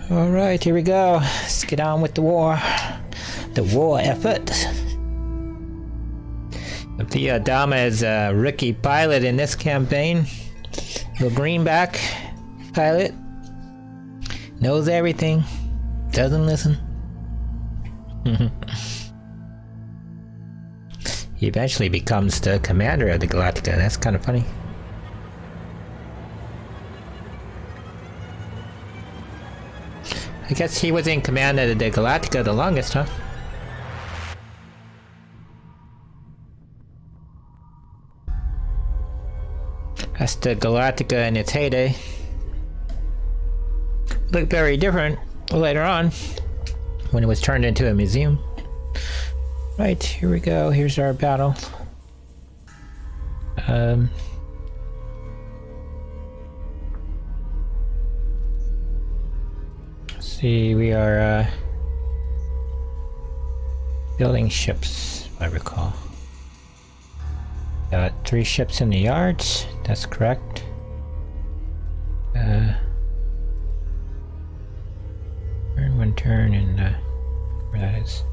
Alright, here we go. Let's get on with the war. The war effort. The Dama is a rookie pilot in this campaign. The greenback pilot. Knows everything. Doesn't listen. He eventually becomes the commander of the Galactica. That's kind of funny. I guess he was in command of the Galactica the longest, huh? That's the Galactica in its heyday. Looked very different later on when it was turned into a museum. Right, here we go. Here's our battle. See, we are building ships, if I recall. Got 3 ships in the yards, that's correct. Turn, 1 turn, and where that is.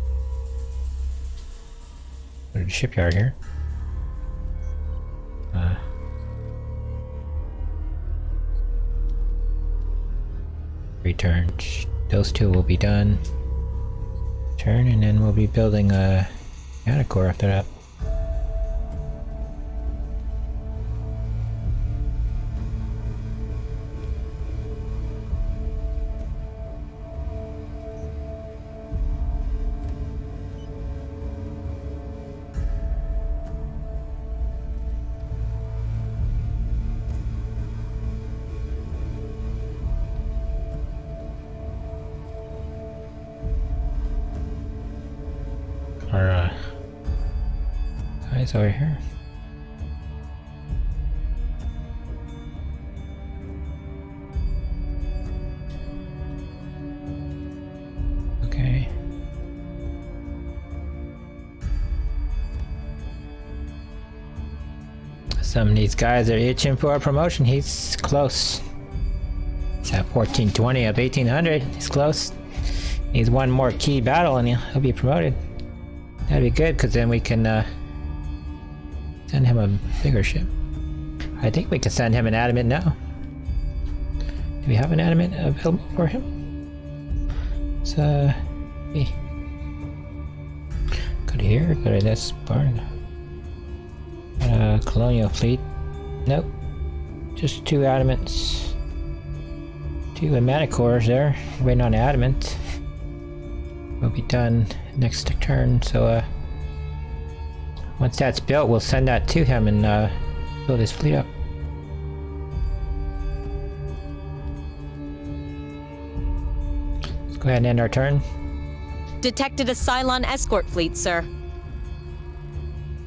Go to the shipyard here. Return. Those 2 will be done. Turn, and then we'll be building a Manicore after that. Our guys over here. Okay. Some of these guys are itching for a promotion. He's close. He's at 1420 of 1800. He's close. Needs 1 more key battle and he'll be promoted. That'd be good, because then we can send him a bigger ship. I think we can send him an adamant now. Do we have an adamant available for him? Let's go to here, go to this barn. Colonial fleet. Nope. Just 2 adamants. 2 Manicores there. Waiting on adamant. Will be done next turn, so once that's built, we'll send that to him and build his fleet up. Let's go ahead and end our turn. Detected a Cylon escort fleet, sir.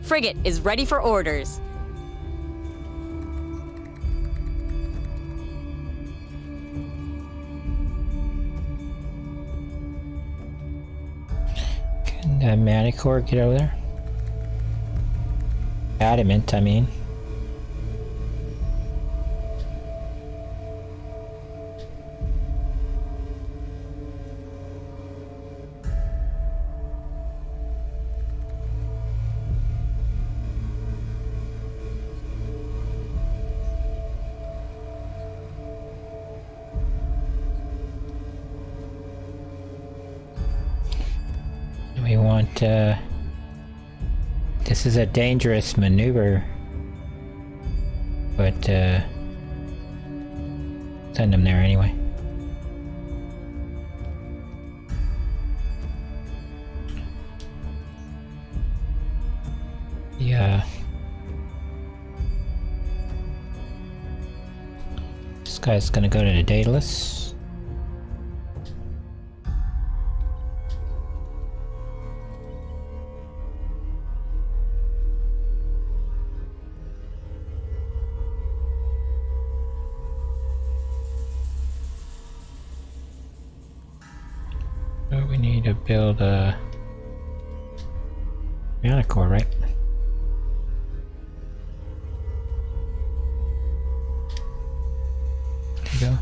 Frigate is ready for orders. Manicore, get over there. Adamant, I mean. We want, this is a dangerous maneuver, but, send them there anyway. Yeah. This guy's gonna go to the Daedalus. So we need to build a Manicore, right? There you go.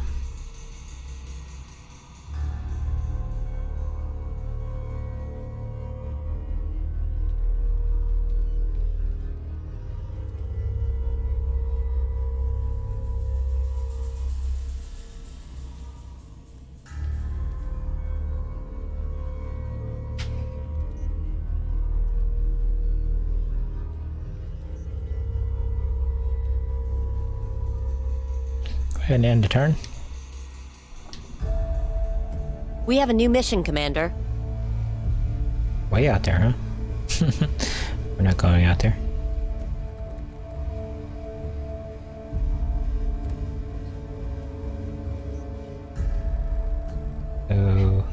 And end the turn. We have a new mission, Commander. Way out there, huh? We're not going out there. So...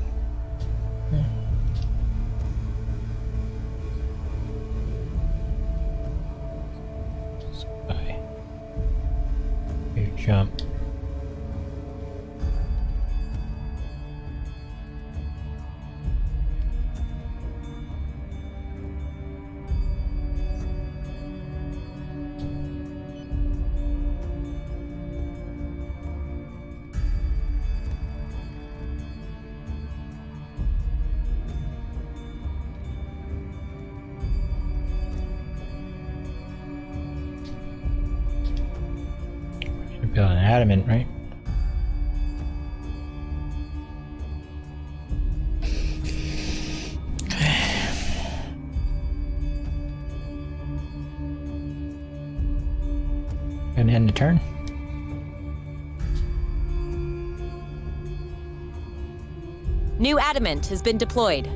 Spy. You jump. Build an adamant, right? Gonna end the turn. New adamant has been deployed.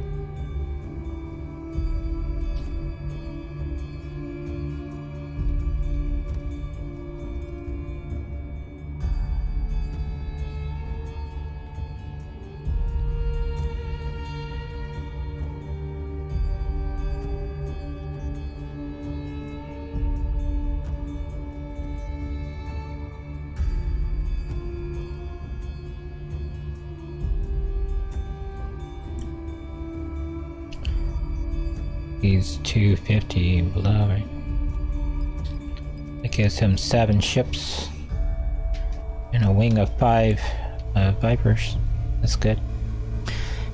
He's 250 below, right? That gives him 7 ships and a wing of 5 Vipers. That's good.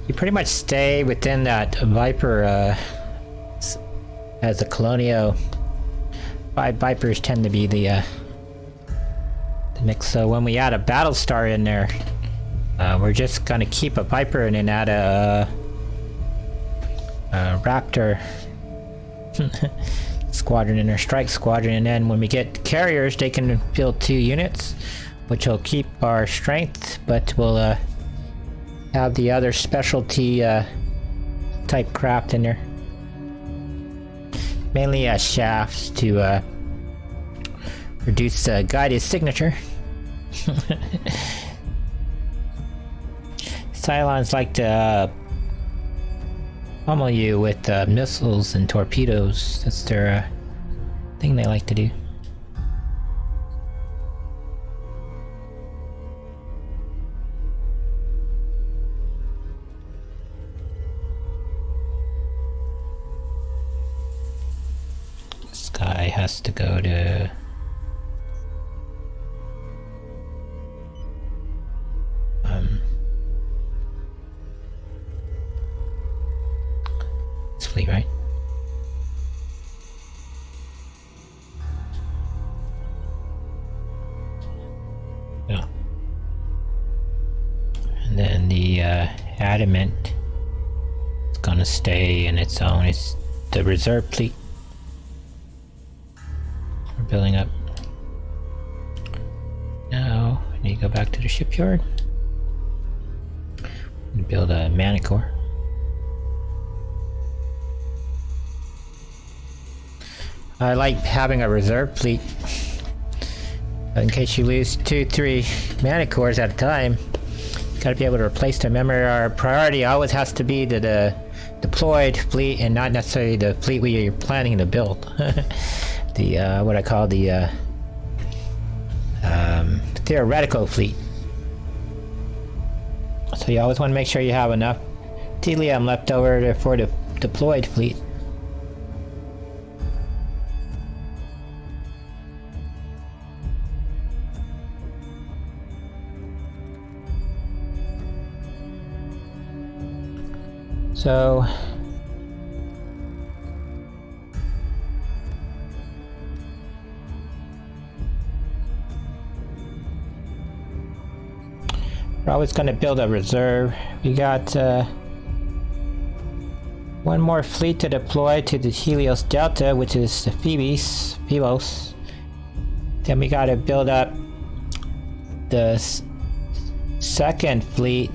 You pretty much stay within that Viper as a Colonial. 5 Vipers tend to be the mix. So when we add a battle star in there, we're just gonna keep a Viper and then add a Raptor squadron in our strike squadron, and then when we get carriers they can build 2 units, which will keep our strength, but we'll have the other specialty type craft in there, mainly shafts to reduce guided signature. Cylons like to pummel you with missiles and torpedoes. That's their thing they like to do. This guy has to go to... fleet, right? Yeah. And then the adamant is gonna stay in its own. It's the reserve fleet. We're building up. Now we need to go back to the shipyard and build a Manicore. I like having a reserve fleet in case you lose 2-3 Manicores at a time. You gotta be able to replace them. Remember, our priority always has to be the deployed fleet and not necessarily the fleet you're planning to build. The what I call the theoretical fleet. So you always want to make sure you have enough helium left over for the deployed fleet. So we're always going to build a reserve. We got one more fleet to deploy to the Helios Delta, which is the Phobos. Then we got to build up the second fleet,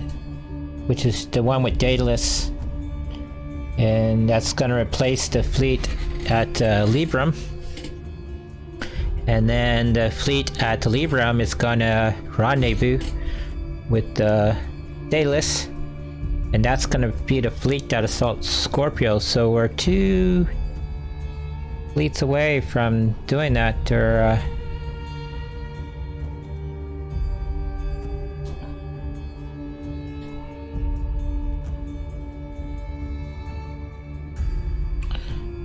which is the one with Daedalus, and that's going to replace the fleet at Libram. And then the fleet at Libram is going to rendezvous with Daedalus, and that's going to be the fleet that assaults Scorpio. So we're 2 fleets away from doing that, or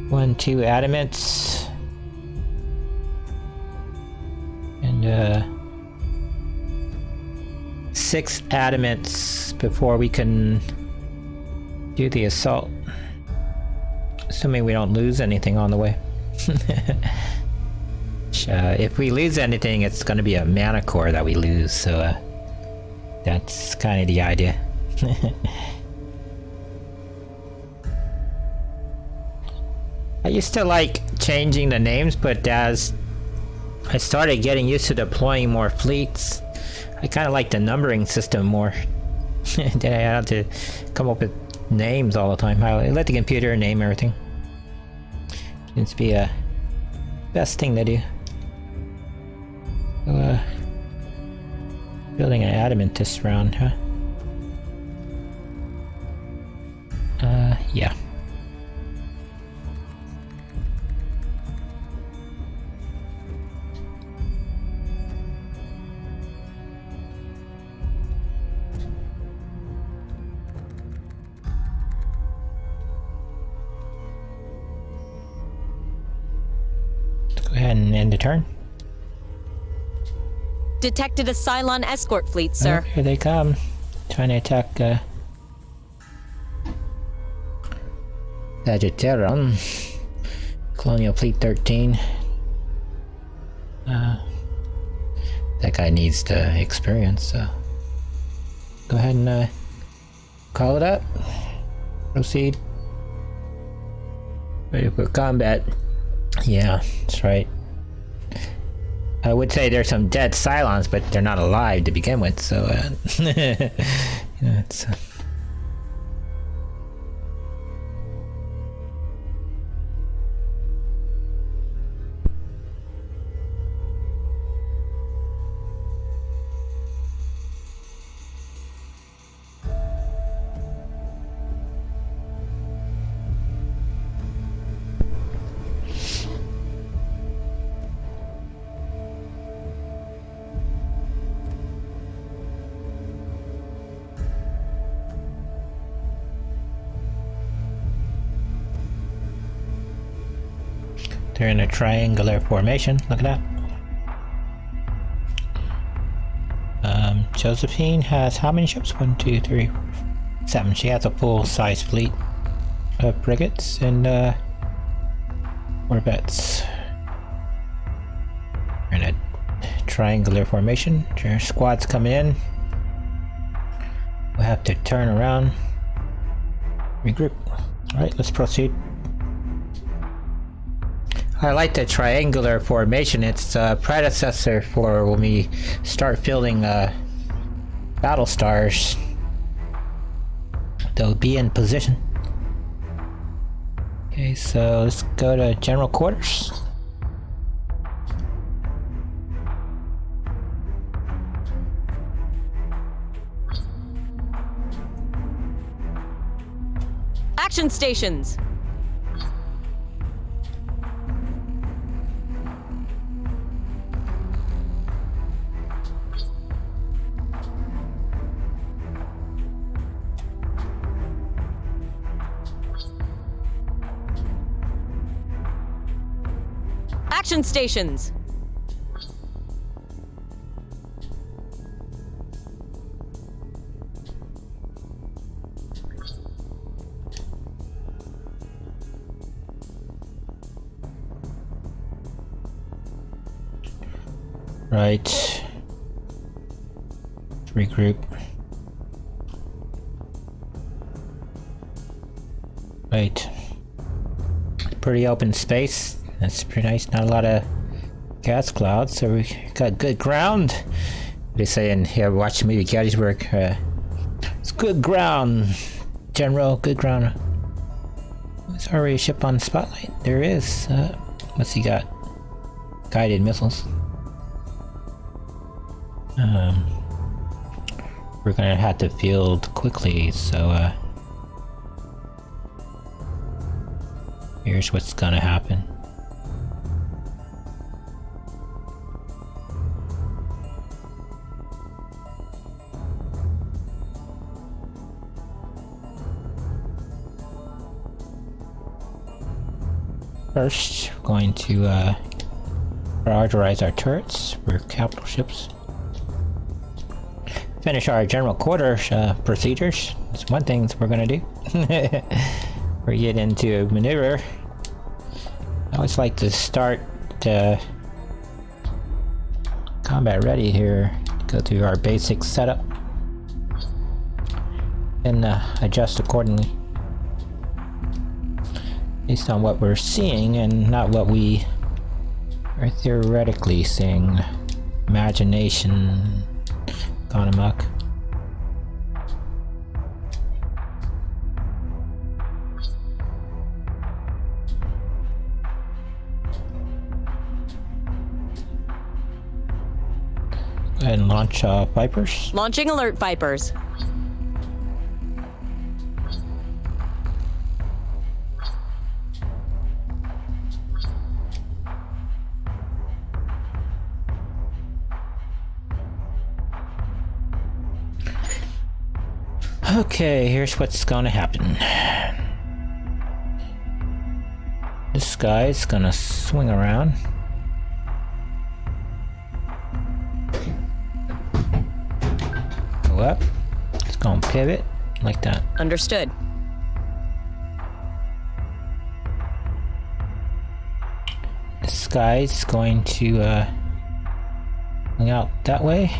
one, 2 adamants, and 6 adamants before we can do the assault, assuming we don't lose anything on the way. If we lose anything, it's going to be a mana core that we lose, so that's kind of the idea. I used to like changing the names, but as I started getting used to deploying more fleets, I kind of like the numbering system more. Then I had to come up with names all the time. I let the computer name everything. Seems to be a best thing to do. So, building an adamant this round, huh? Yeah. Go ahead and end the turn. Detected a Cylon escort fleet, sir. Oh, here they come. Trying to attack Sagittarian. Colonial Fleet 13. That guy needs the experience, so go ahead and call it up. Proceed. Ready for combat. Yeah, that's right. I would say there's some dead Cylons, but they're not alive to begin with, so you know, it's they're in a triangular formation. Look at that. Josephine has how many ships? 1, 2, 3, 7. She has a full-size fleet of frigates and corvettes. They're in a triangular formation. Their squad's coming in. We'll have to turn around, regroup. All right, let's proceed. I like the triangular formation. It's a predecessor for when we start fielding battle stars. They'll be in position. Okay, so let's go to general quarters. Action stations. Action stations. Right. Regroup. Right. Pretty open space. That's pretty nice. Not a lot of gas clouds, so we got good ground. They say in here, watch the movie Gettysburg. It's good ground, General. Good ground. There's already a ship on spotlight. There is. What's he got? Guided missiles. We're gonna have to field quickly, so here's what's gonna happen. First, we're going to prioritize our turrets for capital ships. Finish our general quarters procedures. That's one thing we're gonna do. We get into maneuver. I always like to start combat ready here. Go through our basic setup and adjust accordingly based on what we're seeing and not what we are theoretically seeing. Imagination gone amok. Go ahead and launch Vipers. Launching alert Vipers. Okay, here's what's gonna happen. This guy's gonna swing around. Go up. It's gonna pivot like that. Understood. This guy's going to swing out that way.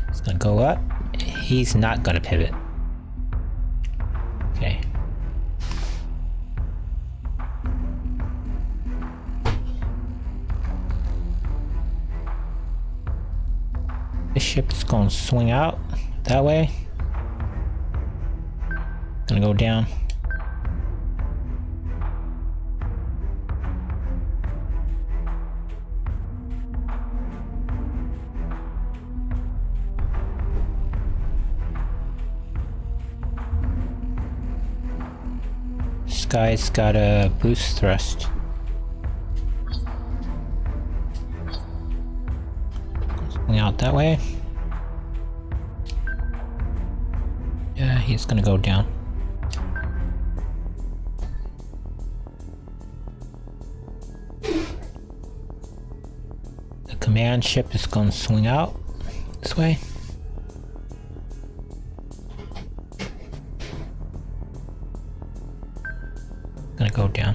It's gonna go up. He's not gonna pivot. Okay. This ship's gonna swing out that way. Gonna go down. This guy's got a boost thrust. Swing out that way. Yeah, he's gonna go down. The command ship is gonna swing out this way. Gonna go down.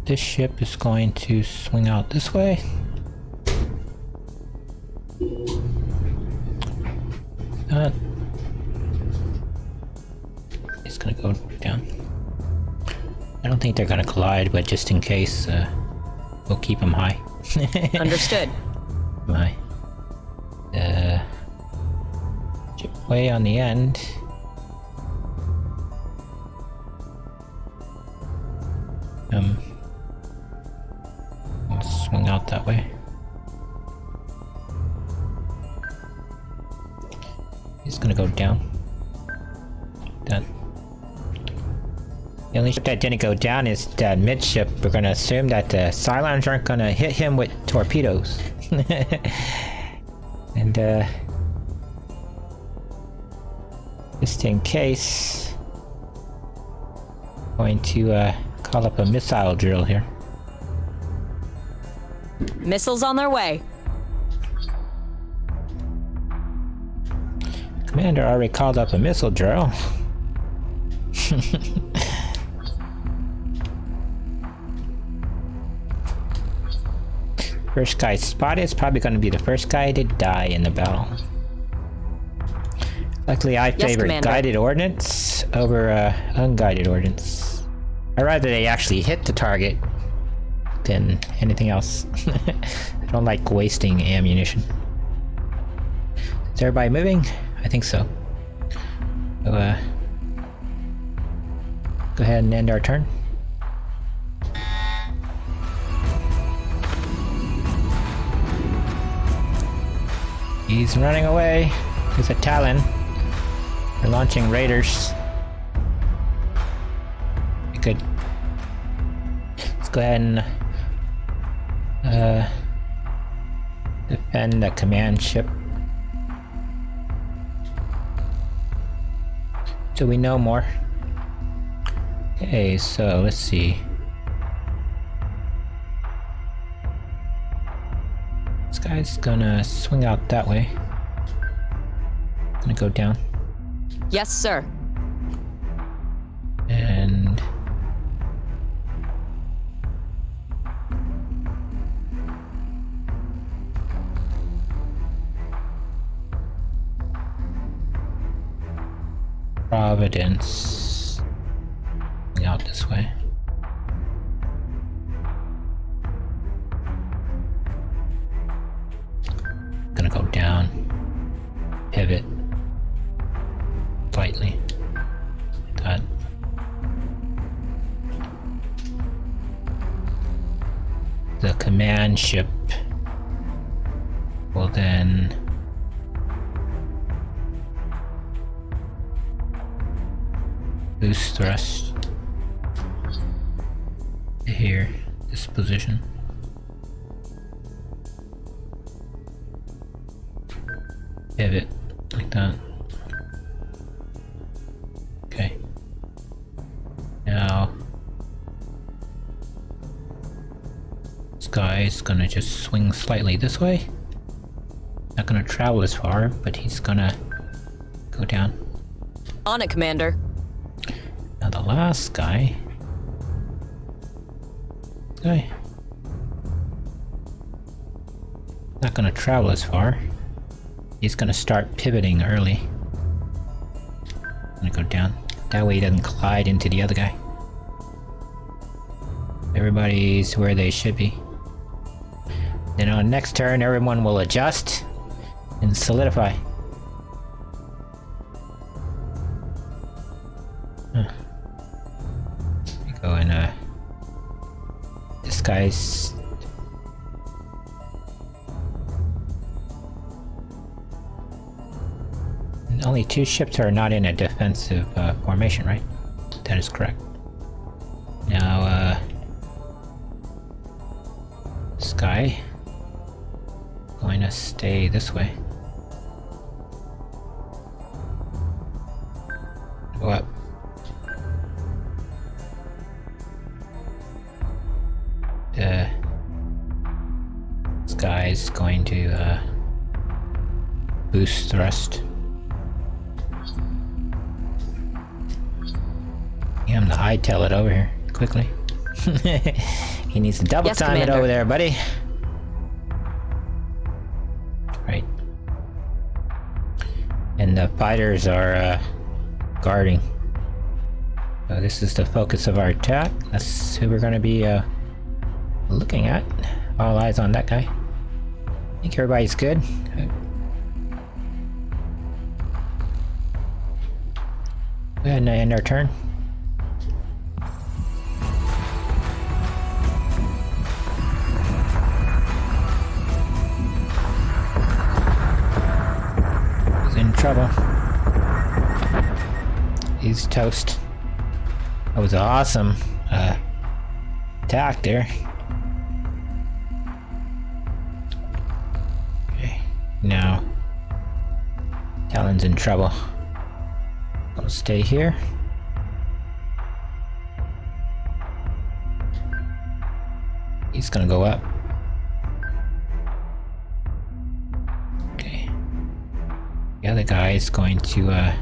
This ship is going to swing out this way. It's gonna go down. I don't think they're gonna collide, but just in case, we'll keep them high. Understood. My chip way on the end. I'll swing out that way. He's gonna go down. Done. The only ship that didn't go down is that midship. We're gonna assume that the Cylons aren't gonna hit him with torpedoes. And just in case, going to call up a missile drill here. Missiles on their way. Commander already called up a missile drill. First guy spotted is probably going to be the first guy to die in the battle. Luckily, I favor Commander. guided ordnance over unguided ordnance. I'd rather they actually hit the target than anything else. I don't like wasting ammunition. Is everybody moving? I think so. So, go ahead and end our turn. He's running away. There's a Talon. They're launching raiders. Good. Let's go ahead and defend the command ship. So we know more. Okay, so let's see. This guy's gonna swing out that way. Gonna go down. Yes, sir. And Providence. Going out this way. Gonna go down. Pivot. Slightly. Like that. The command ship will then boost thrust to here, this position. Pivot like that. Okay. Now this guy's gonna just swing slightly this way. Not gonna travel as far, but he's gonna go down. On it, Commander. Now the last guy. Not gonna travel as far. He's gonna start pivoting early. Gonna go down. That way he doesn't collide into the other guy. Everybody's where they should be. Then on next turn, everyone will adjust and solidify. Go and this guy's only 2 ships are not in a defensive formation, right? That is correct. Now this guy going to stay this way. Go up. This guy's going to boost thrust. Yeah, I'm gonna hightail it over here quickly. He needs to double time it over there, buddy. Right. And the fighters are guarding. So this is the focus of our attack. That's who we're gonna be looking at. All eyes on that guy. I think everybody's good. Go ahead and end our turn. He's in trouble. He's toast. That was an awesome attack there. Okay, now Talon's in trouble. I'll stay here. He's gonna go up. Okay. The other guy is going to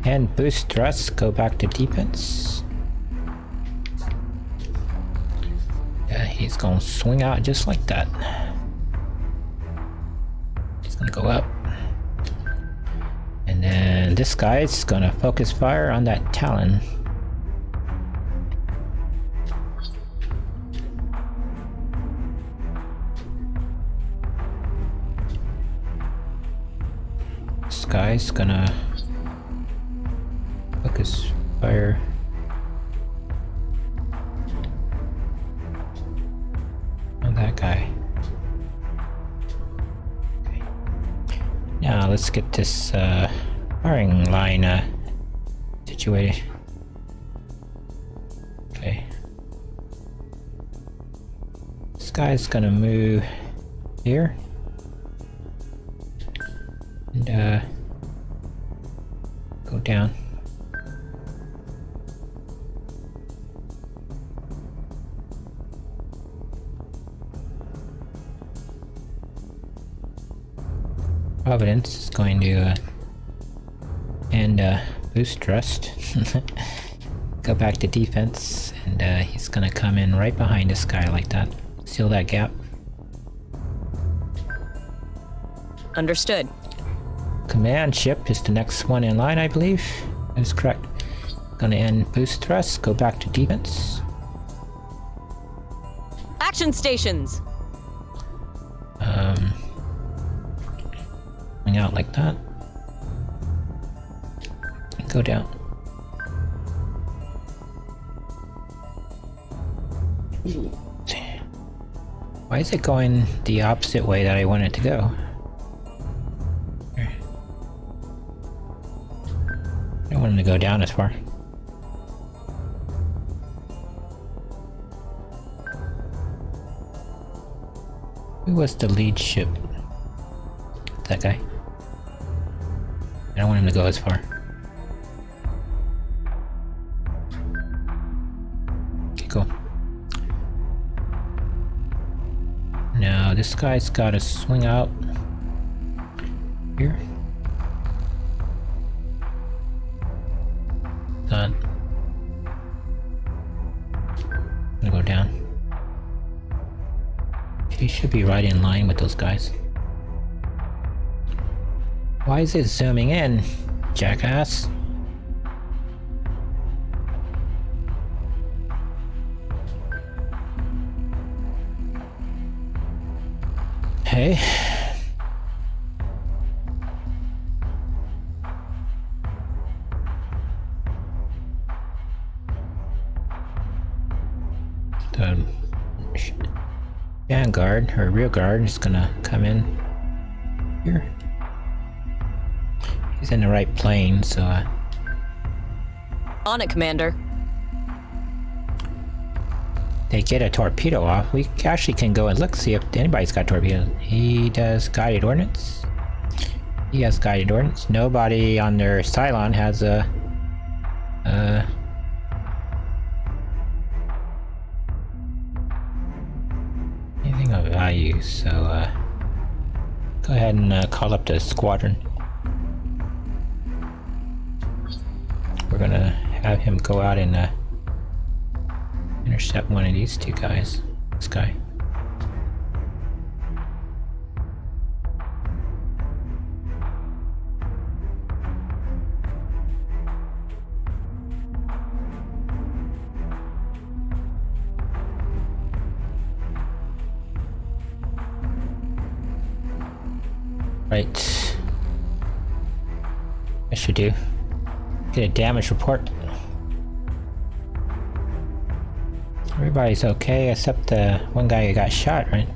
and boost thrust, go back to defense. Yeah, he's gonna swing out just like that. He's gonna go up. And then And this guy's gonna focus fire on that Talon. This guy's gonna focus fire on that guy. Okay. Now let's get this firing line situated. Okay. This guy's gonna move here. And go down. Providence is going to and boost thrust. Go back to defense, and he's gonna come in right behind this guy like that. Seal that gap. Understood. Command ship is the next one in line, I believe. That is correct. Gonna end boost thrust, go back to defense. Action stations. Going out like that. Go down. Why is it going the opposite way that I want it to go? I don't want him to go down as far. Who was the lead ship? That guy. I don't want him to go as far. Okay, cool. Now this guy's gotta swing out here. Done. I'm gonna go down. He should be right in line with those guys. Why is it zooming in, jackass? Hey. The vanguard, or rear guard, is gonna come in here. He's in the right plane, so On it, Commander. they get a torpedo off. We actually can go and look, see if anybody's got torpedoes. He does guided ordnance. He has guided ordnance. Nobody on their Cylon has a anything of value, so go ahead and call up the squadron. We're gonna have him go out and intercept one of these two guys. This guy. Right. I should do. Get a damage report. Everybody's okay except the one guy who got shot, right?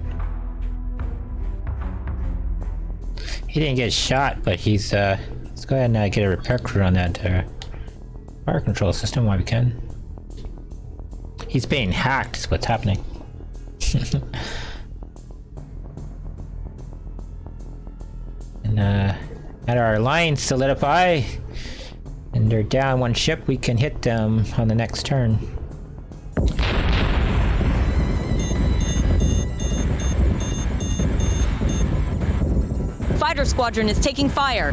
He didn't get shot, but he's let's go ahead and get a repair crew on that fire control system while we can. He's being hacked is what's happening. And at our line solidify, and they're down one ship, we can hit them on the next turn. Fighter squadron is taking fire.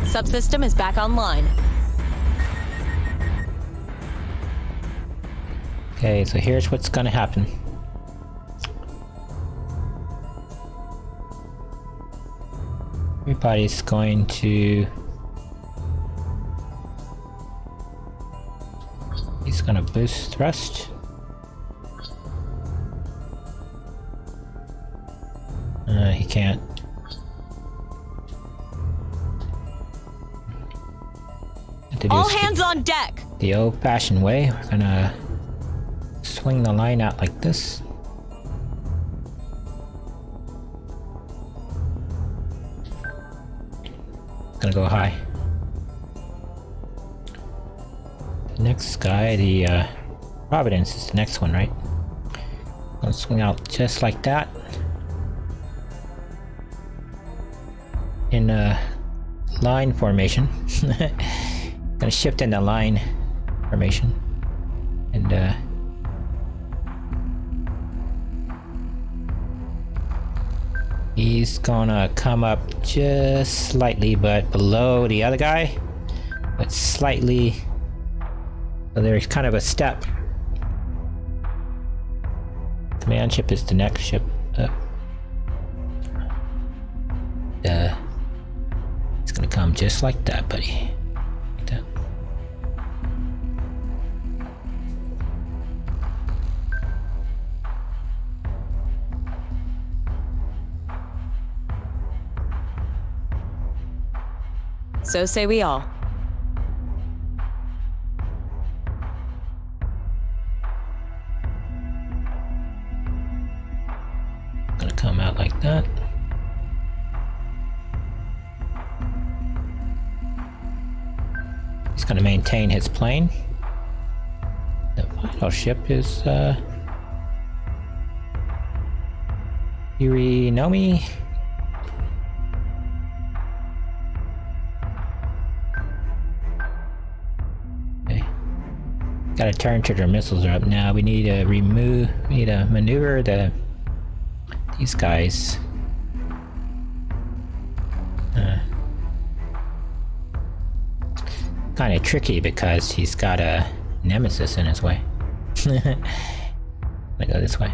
Subsystem is back online. Okay, so here's what's gonna happen. Everybody's going to He's gonna boost thrust. He can't. All hands on deck! The old-fashioned way. We're gonna swing the line out like this. Gonna go high. The next guy, the Providence is the next one, right? Gonna swing out just like that. In a line formation. Gonna shift into line formation. And he's gonna come up just slightly, but below the other guy. But slightly. So there's kind of a step. Command ship is the next ship up. It's gonna come just like that, buddy. Like that. So say we all. Gonna come out like that. He's gonna maintain his plane. The final ship is Urinomi. Okay. Gotta turn to their missiles are up now. We need to maneuver these guys. Kind of tricky because he's got a nemesis in his way. I'm gonna go this way.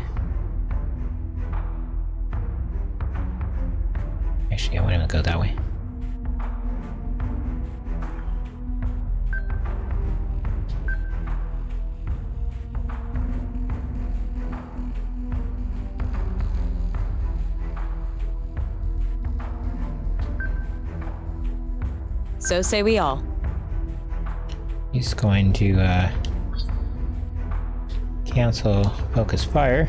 Actually, I want him to go that way. So say we all. He's going to cancel focus fire,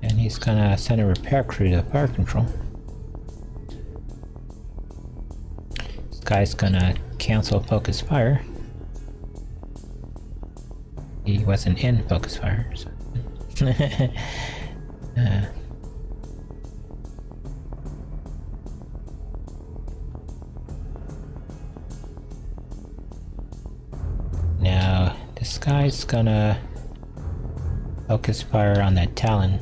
and he's gonna send a repair crew to fire control. This guy's gonna cancel focus fire. He wasn't in focus fire, so. Now, this guy's gonna focus fire on that Talon.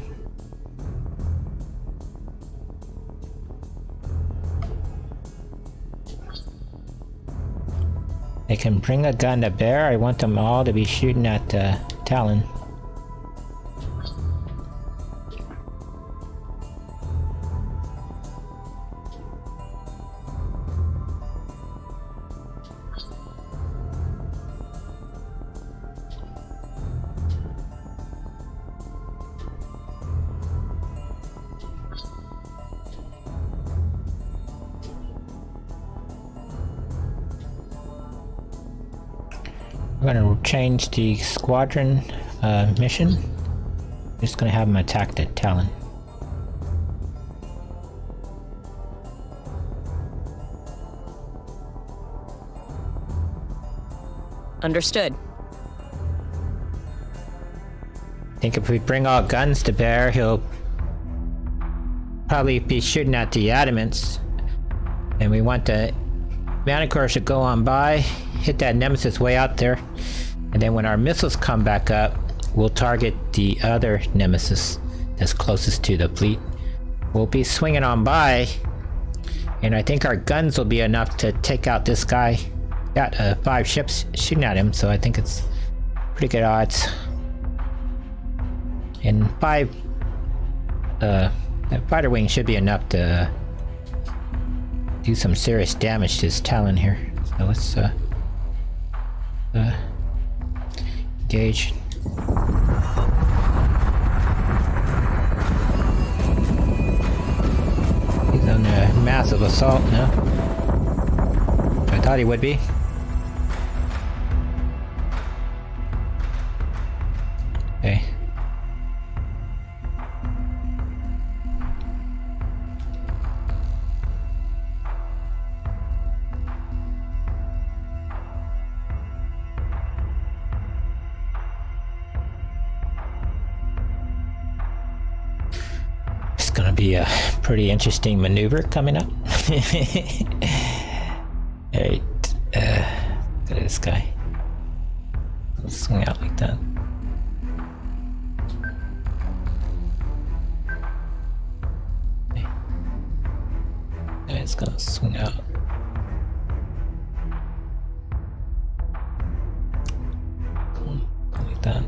They can bring a gun to bear. I want them all to be shooting at the Talon. We're gonna change the squadron mission. Just gonna have them attack the Talon. Understood. I think if we bring all guns to bear, he'll probably be shooting at the adamants. And we want the Manticore to go on by, hit that nemesis way out there, and then when our missiles come back up, we'll target the other nemesis that's closest to the fleet. We'll be swinging on by, and I think our guns will be enough to take out this guy. Got 5 ships shooting at him, so I think it's pretty good odds. And 5 that fighter wing should be enough to do some serious damage to his Talon here. So let's Engage. He's on a massive assault now. I thought he would be. Okay. It's gonna be a pretty interesting maneuver coming up. Alright, look at this guy. I'll swing out like that. Okay. And it's gonna swing out. Like that.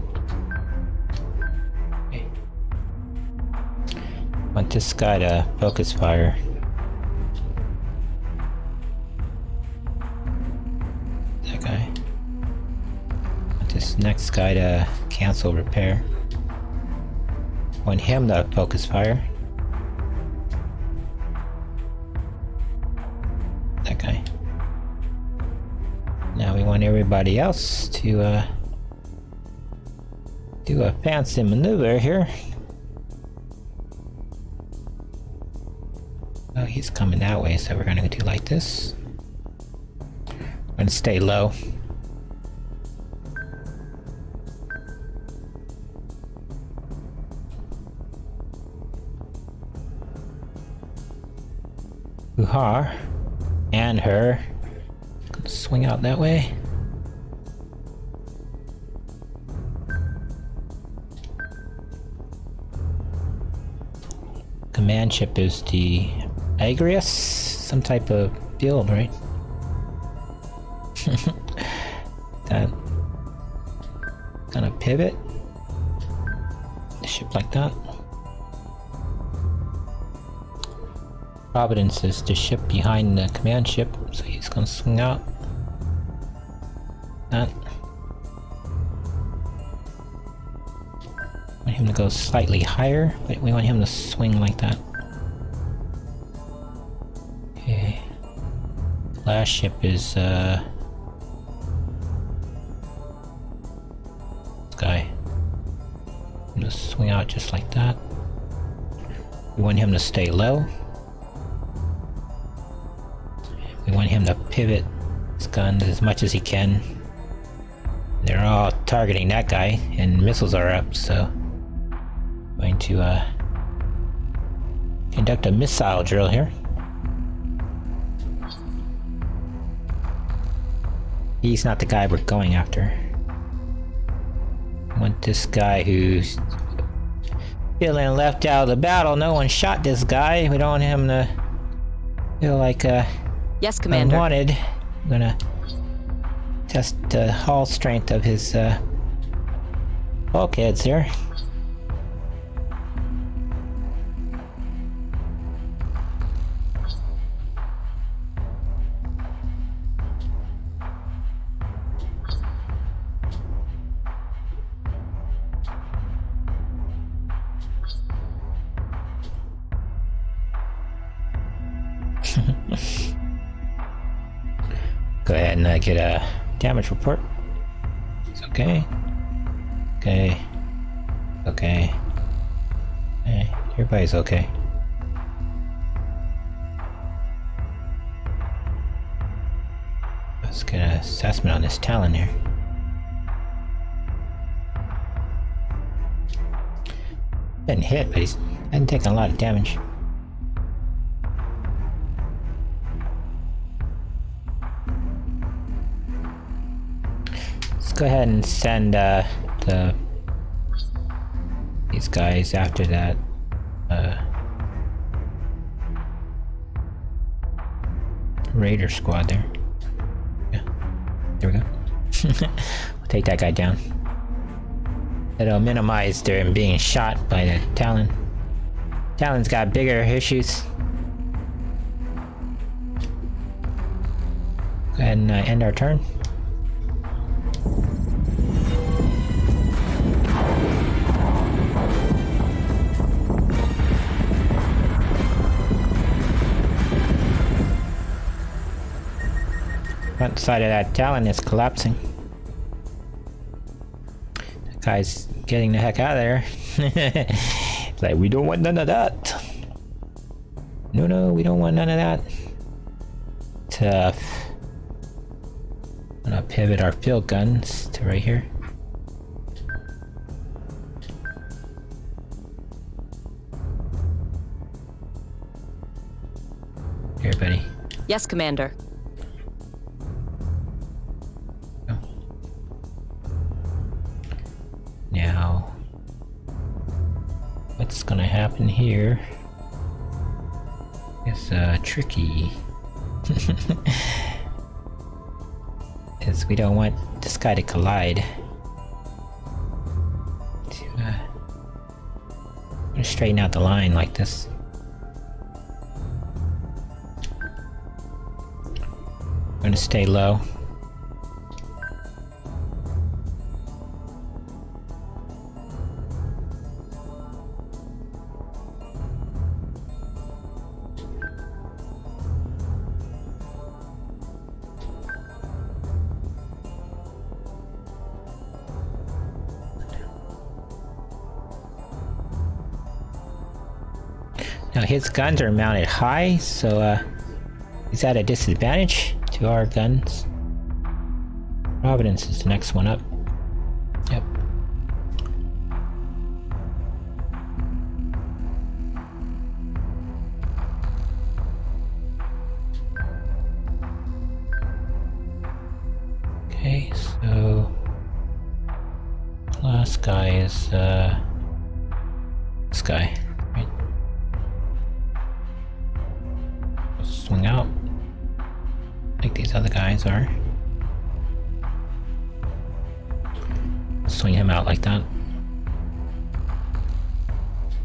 Okay. Want this guy to focus fire. That guy. Want this next guy to cancel repair. Want him to focus fire. That guy. Now we want everybody else to do a fancy maneuver here. Oh, he's coming that way, so we're gonna do like this. We're gonna stay low. Her and her. Gonna swing out that way. Command ship is the Agrius, some type of build, right? That gonna pivot the ship like that. Providence is the ship behind the command ship, so he's gonna swing out. That. Want him to go slightly higher, but we want him to swing like that. Okay. Last ship is this guy. I'm gonna swing out just like that. We want him to stay low. We want him to pivot his gun as much as he can. They're all targeting that guy, and missiles are up, so going to conduct a missile drill here. He's not the guy we're going after. I want this guy who's feeling left out of the battle. No one shot this guy. We don't want him to feel like Yes, Commander. unwanted. I'm gonna test the hull strength of his bulkheads here. Go ahead and get a damage report. It's okay. Okay. Okay. Hey, everybody's okay. Let's get an assessment on this Talon here. Been hit, but he's hadn't taken a lot of damage. Go ahead and send these guys after that raider squad there. Yeah, there we go. We'll take that guy down. It'll minimize them being shot by the Talon. Talon's got bigger issues. Go ahead and end our turn. Front side of that Talon is collapsing. That guy's getting the heck out of there. It's like, we don't want none of that. No, we don't want none of that. Tough. I'm gonna pivot our field guns to right here. Here, buddy. Yes, Commander. Now, what's gonna happen here is tricky. Because we don't want this guy to collide. I'm gonna straighten out the line like this. I'm gonna stay low. Now his guns are mounted high, so he's at a disadvantage to our guns. Providence is the next one up. Yep. Okay, so last guy is this guy. Right? Swing out like these other guys are. Swing him out like that.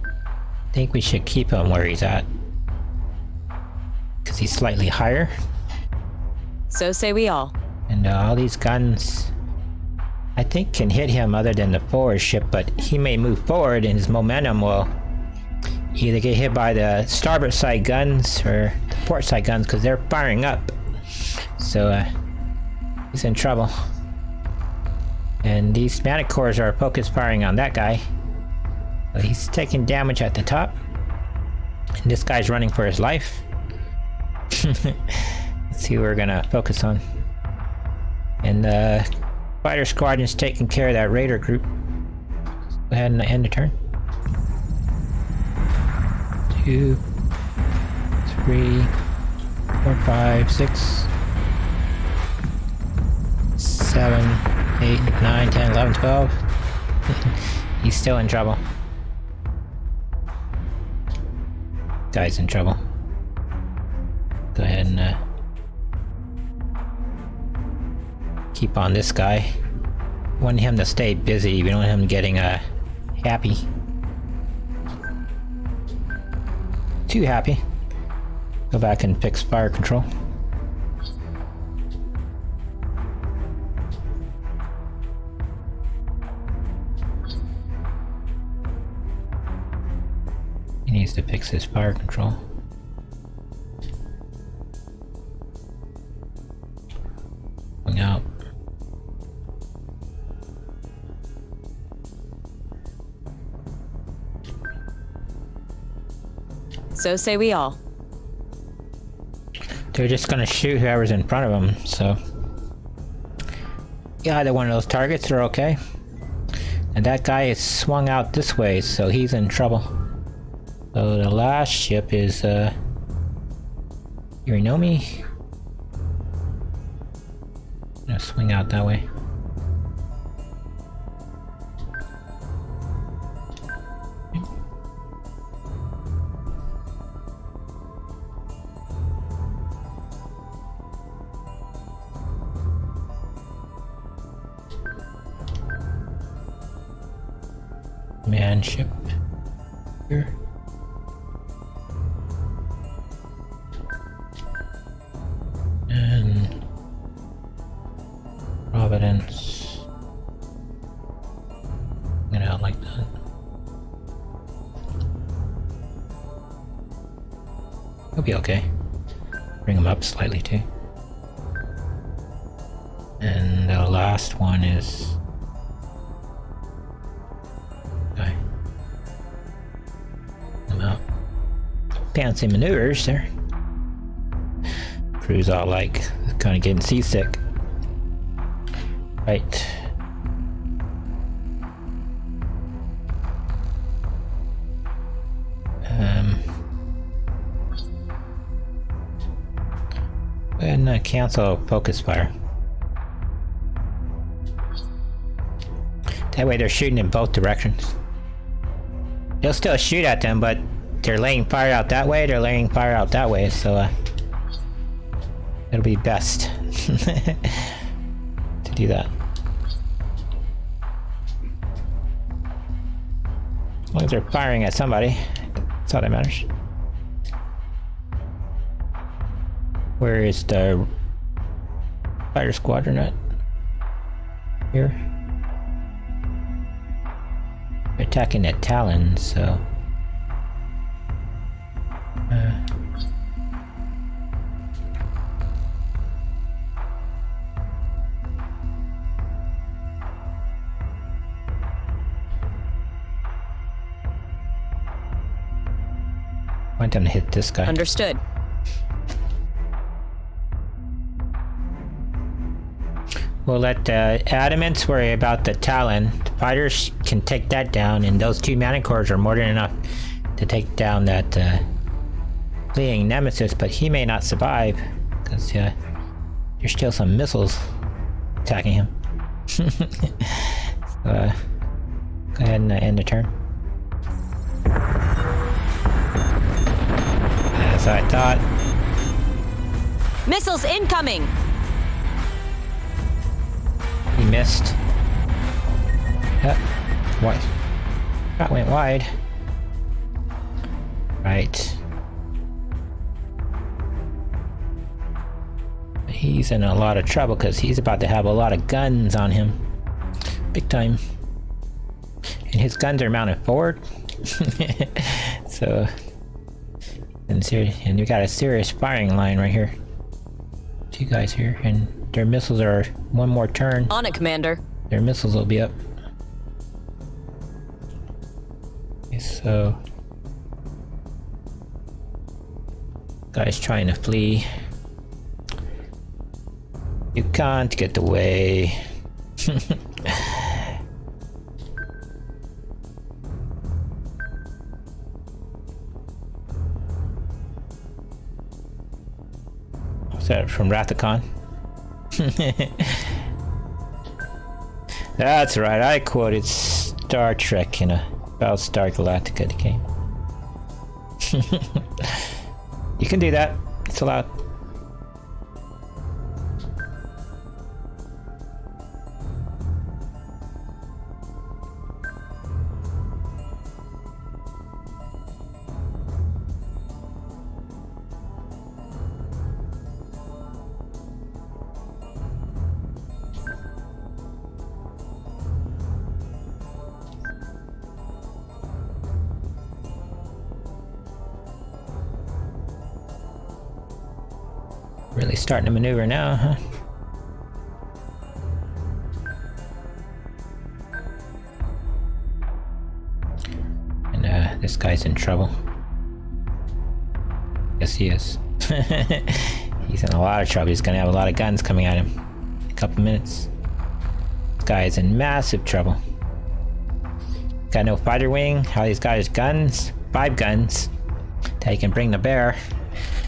I think we should keep him where he's at, because he's slightly higher. So say we all. And all these guns, I think, can hit him other than the forward ship, but he may move forward and his momentum will either get hit by the starboard side guns or the port side guns, because they're firing up. So he's in trouble. And these Manticores are focus firing on that guy. So he's taking damage at the top. And this guy's running for his life. Let's see who we're gonna focus on. And the fighter squadron's taking care of that raider group. Go ahead and end the turn. 2, 3, 4, 5, 6, 7, 8, 9, 10, 11, 12. He's still in trouble. Guy's in trouble. Go ahead and keep on this guy. We want him to stay busy. We don't want him getting happy. Too happy. Go back and fix fire control. He needs to fix his fire control. Going out. So say we all. They're just gonna shoot whoever's in front of them, so... Yeah, either one of those targets are okay. And that guy is swung out this way, so he's in trouble. So the last ship is, Urinomi. I'm gonna swing out that way. Man ship here. And Providence. Get out like that. He'll be okay. Bring him up slightly too. And the last one is... Okay. Well, fancy maneuvers there. Crew's all like, kind of getting seasick. Right. And cancel focus fire. That way they're shooting in both directions. They'll still shoot at them, but they're laying fire out that way, they're laying fire out that way, so it'll be best to do that. As long as they're firing at somebody, that's all that matters. Where is the fighter squadron at? Here. They're attacking the Talon, so... want them to hit this guy. Understood. We'll let the Adamants worry about the Talon. The fighters can take that down, and those two Manicores are more than enough to take down that fleeing Nemesis, but he may not survive, because there's still some missiles attacking him. So, go ahead and end the turn. As I thought. Missiles incoming! He missed. Yep. Wide. That went wide. Right. He's in a lot of trouble because he's about to have a lot of guns on him. Big time. And his guns are mounted forward. So... And you got a serious firing line right here. Two guys here, and their missiles are one more turn. On it, Commander. Their missiles will be up. Okay, so... Guy's trying to flee. You can't get away. What's that from Rathacon? That's right, I quoted Star Trek in a Battlestar Galactica game. You can do that, it's allowed. Really starting to maneuver now, huh? And this guy's in trouble. Yes, he is. He's in a lot of trouble. He's gonna have a lot of guns coming at him in a couple minutes. This guy is in massive trouble. Got no fighter wing. All he's got is guns. 5 guns that he can bring to bear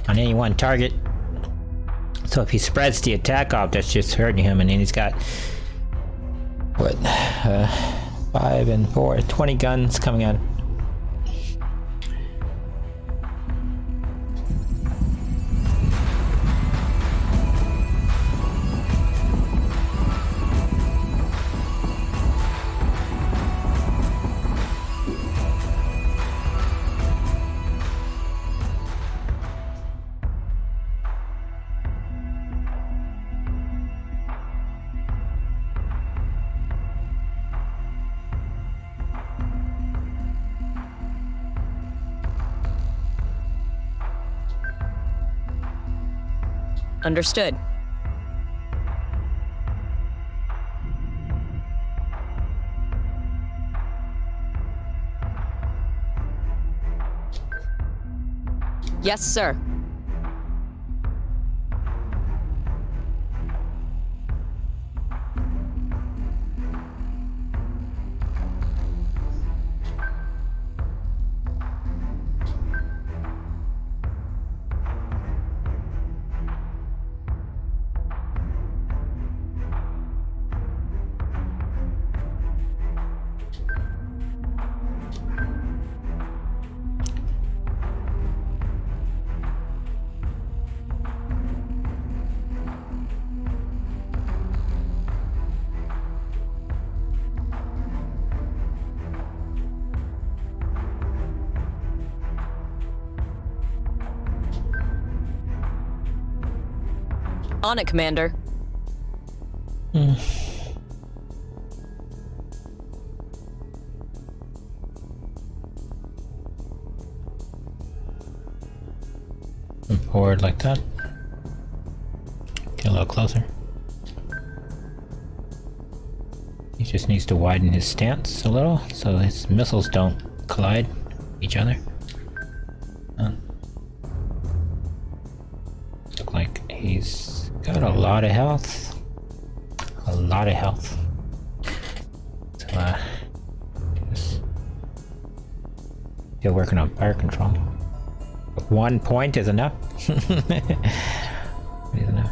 on any one target. So if he spreads the attack off, that's just hurting him, and then he's got, what, 5 and 4, 20 guns coming at him. Understood. Yes, sir. On it, Commander. Forward like that. Get a little closer. He just needs to widen his stance a little so his missiles don't collide each other. Look like he's got a lot of health. A lot of health. So, just still working on fire control. 1 point is enough. Is enough.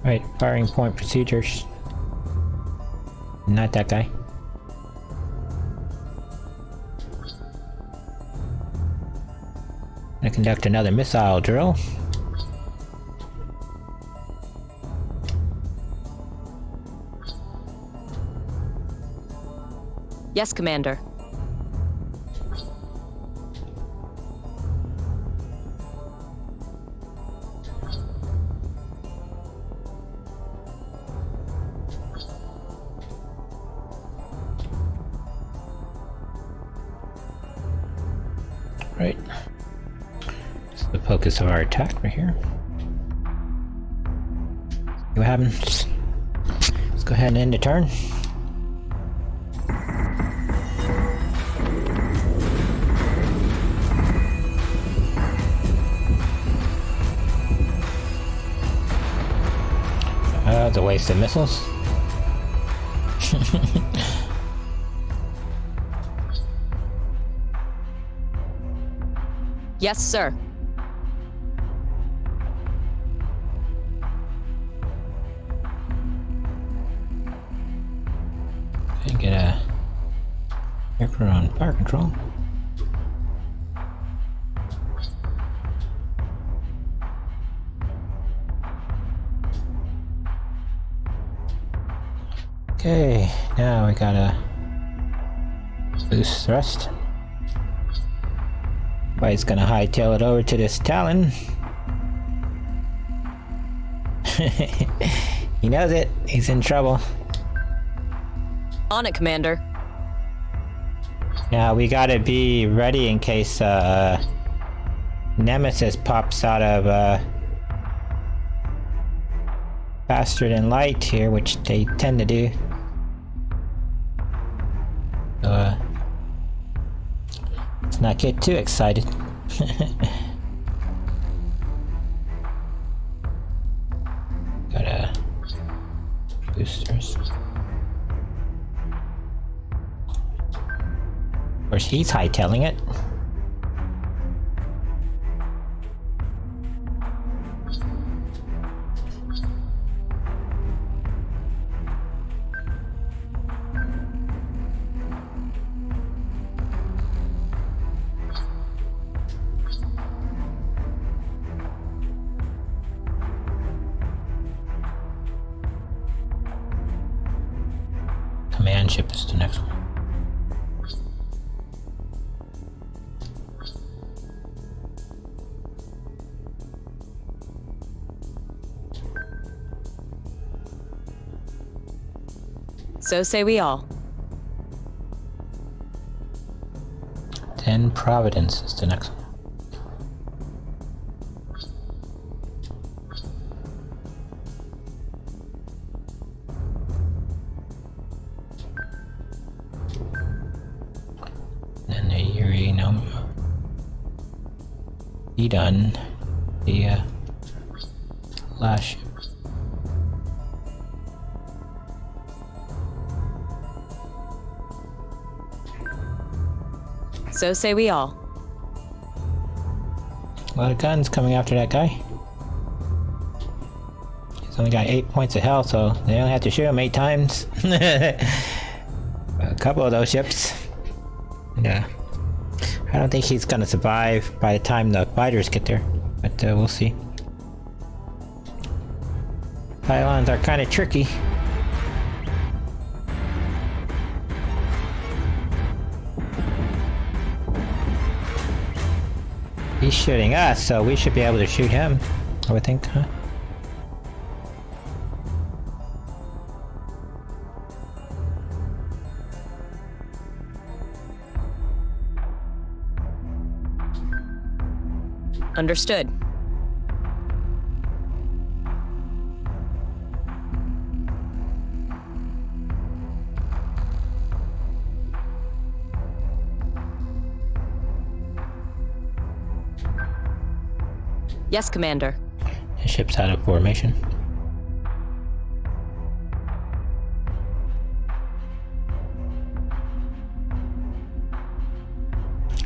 Right, firing point procedures. Not that guy. Gonna conduct another missile drill. Yes, Commander. Right. This is the focus of our attack right here. See what happens. Let's go ahead and end the turn. It's a waste of missiles. Yes, sir. And get a aircraft on fire control. Okay, now we gotta boost thrust. Everybody's gonna hightail it over to this Talon. He knows it. He's in trouble. On it, Commander. Now we gotta be ready in case Nemesis pops out of faster than light here, which they tend to do. So, let's not get too excited. Got boosters. Of course, he's hightailing it. Command ship is the next one. So say we all. 10 Providence is the next one. know, he done the last ship. So say we all. A lot of guns coming after that guy. He's only got 8 points of health, so they only have to shoot him 8 times. A couple of those ships. Yeah. I don't think he's gonna survive by the time the fighters get there, but we'll see. Pylons are kind of tricky. He's shooting us, so we should be able to shoot him, I would think, huh? Understood. Yes, Commander. The ship's out of formation.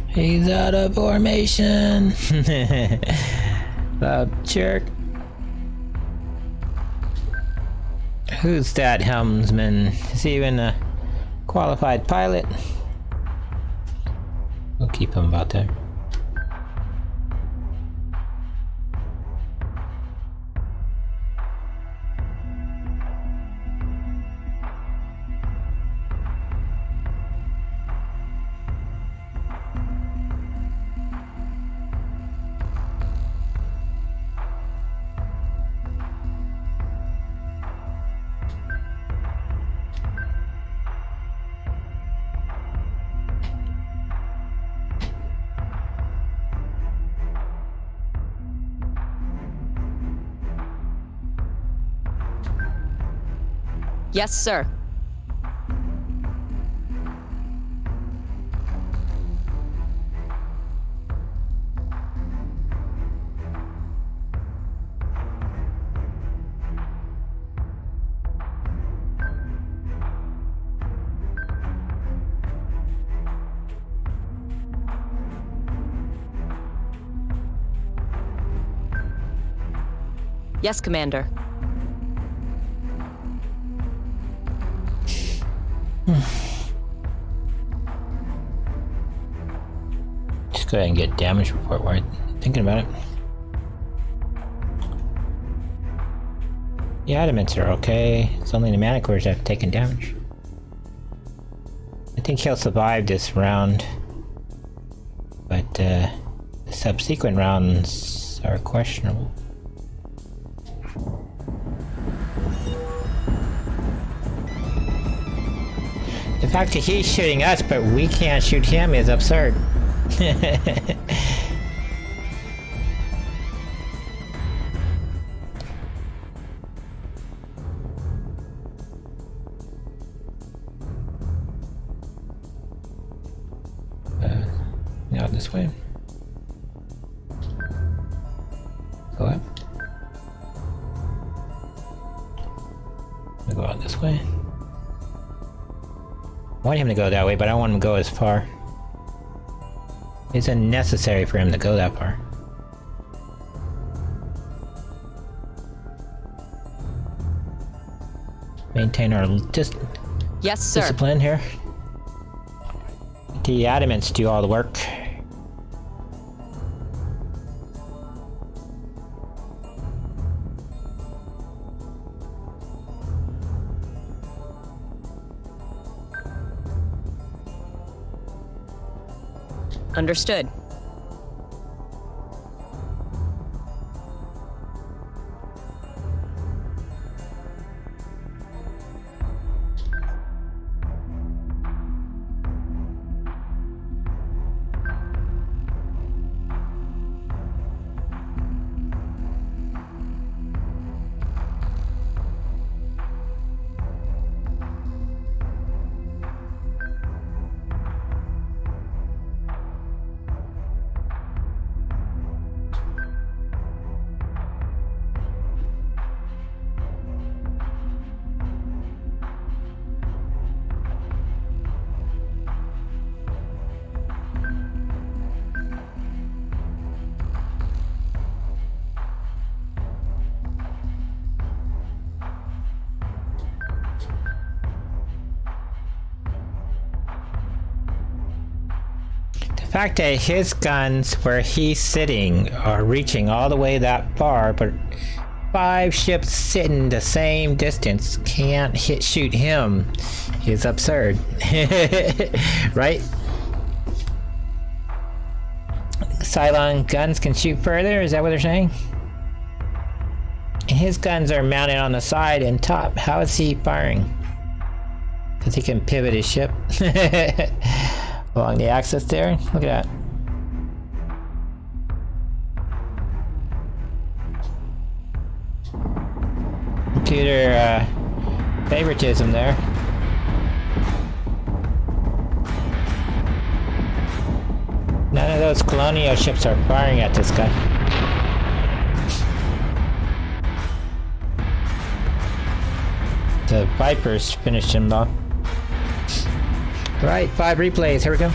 He's out of formation! The jerk. Who's that helmsman? Is he even a qualified pilot? We'll keep him about there. Yes, sir. Yes, Commander. Just go ahead and get damage report while I'm thinking about it. The adamants are okay. It's only the manicores that have taken damage. I think he'll survive this round, but the subsequent rounds are questionable. The fact that he's shooting us, but we can't shoot him is absurd. Now this way. Go up. We'll go out this way. I want him to go that way, but I don't want him to go as far. It's unnecessary for him to go that far. Maintain our Yes, sir. discipline here. The adamants do all the work. Understood. The fact that his guns where he's sitting are reaching all the way that far, but 5 ships sitting the same distance can't shoot him is absurd. Right? Cylon guns can shoot further, is that what they're saying? And his guns are mounted on the side and top. How is he firing? Because he can pivot his ship along the axis there. Look at that. Computer favoritism there. None of those Colonial ships are firing at this guy. The Vipers finished him off. Right, 5 replays, here we go.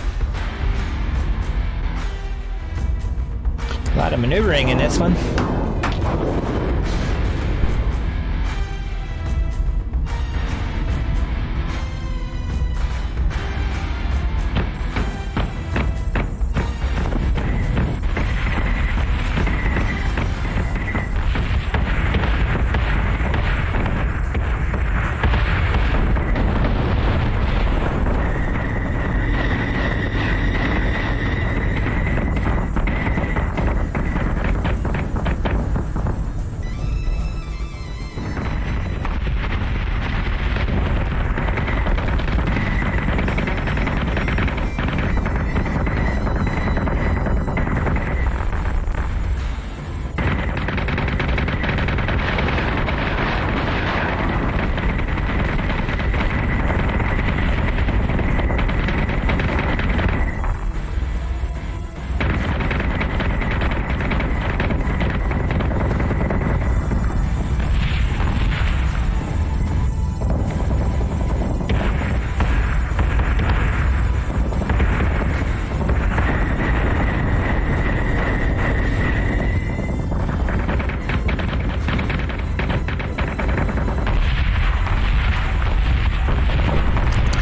A lot of maneuvering in this one.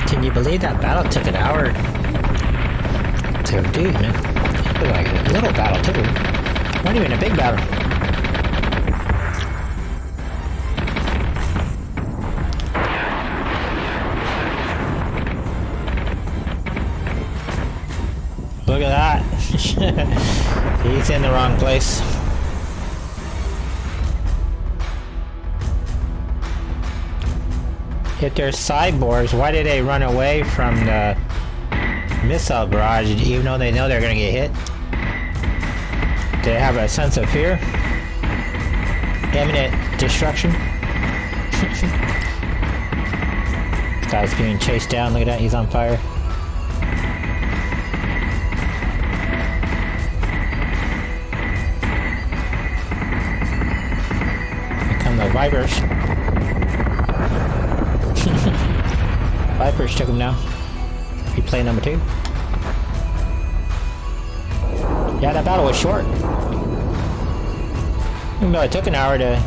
Can you believe that battle took an hour to do, man? It was like a little battle too. Not even a big battle. Look at that. He's in the wrong place. If they're cyborgs, why did they run away from the missile barrage even though they know they're gonna get hit? They have a sense of fear? Imminent destruction? This guy's being chased down, look at that, he's on fire. Here come the Vipers. Vipers took him down. Replay number 2. Yeah, that battle was short. Even though it took an hour to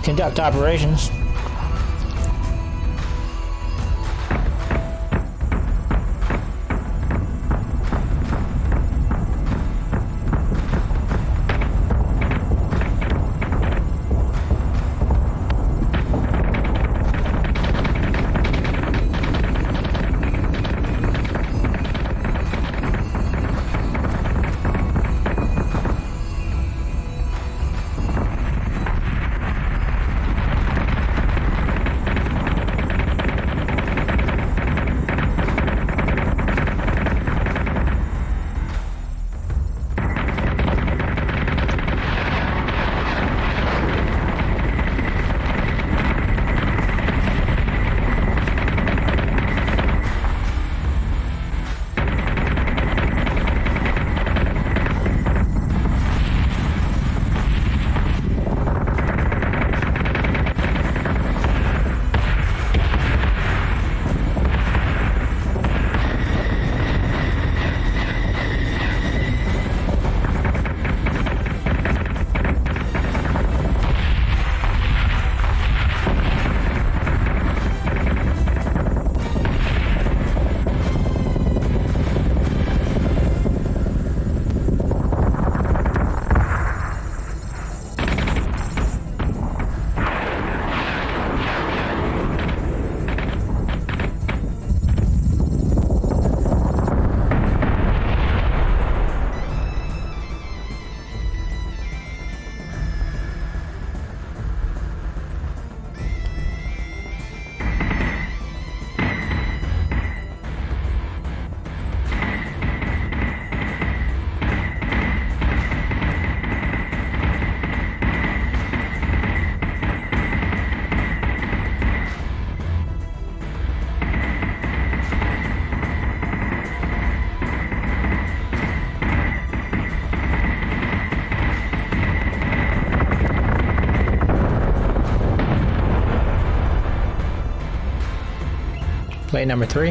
conduct operations. Replay number 3.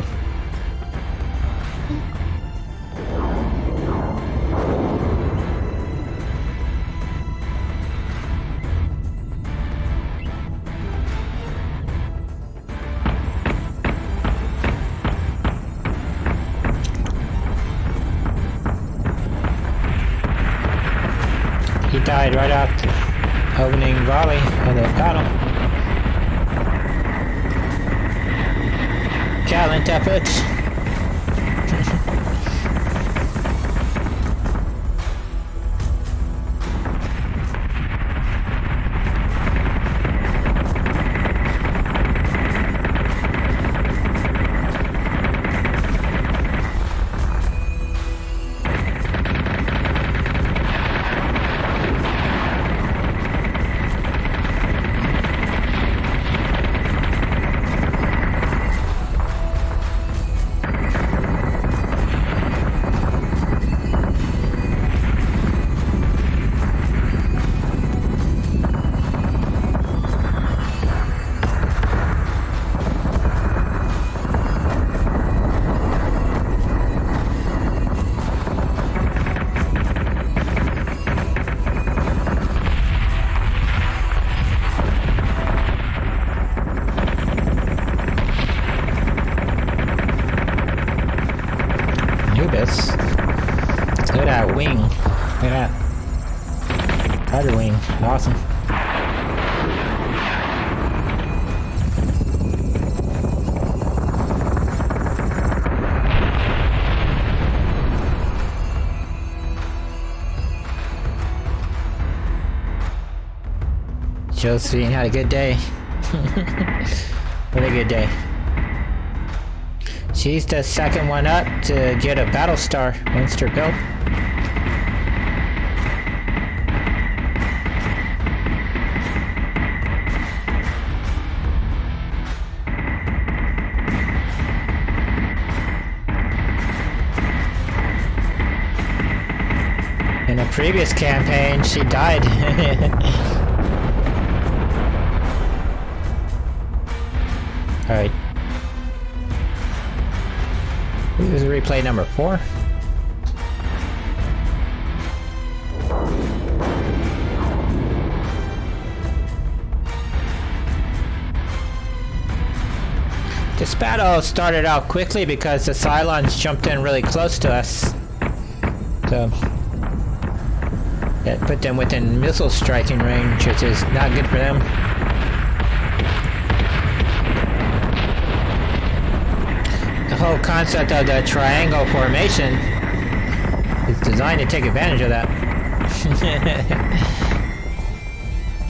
He died right after opening volley of the battle. Gallant effort. Anubis. Look at that wing. Look at that. Cutter wing. Awesome. Josephine had a good day. What a good day. She's the second one up to get a battle star once they're built. In a previous campaign, she died. Alright. This is replay number 4. This battle started out quickly because the Cylons jumped in really close to us. So that put them within missile striking range, which is not good for them. The whole concept of the triangle formation is designed to take advantage of that.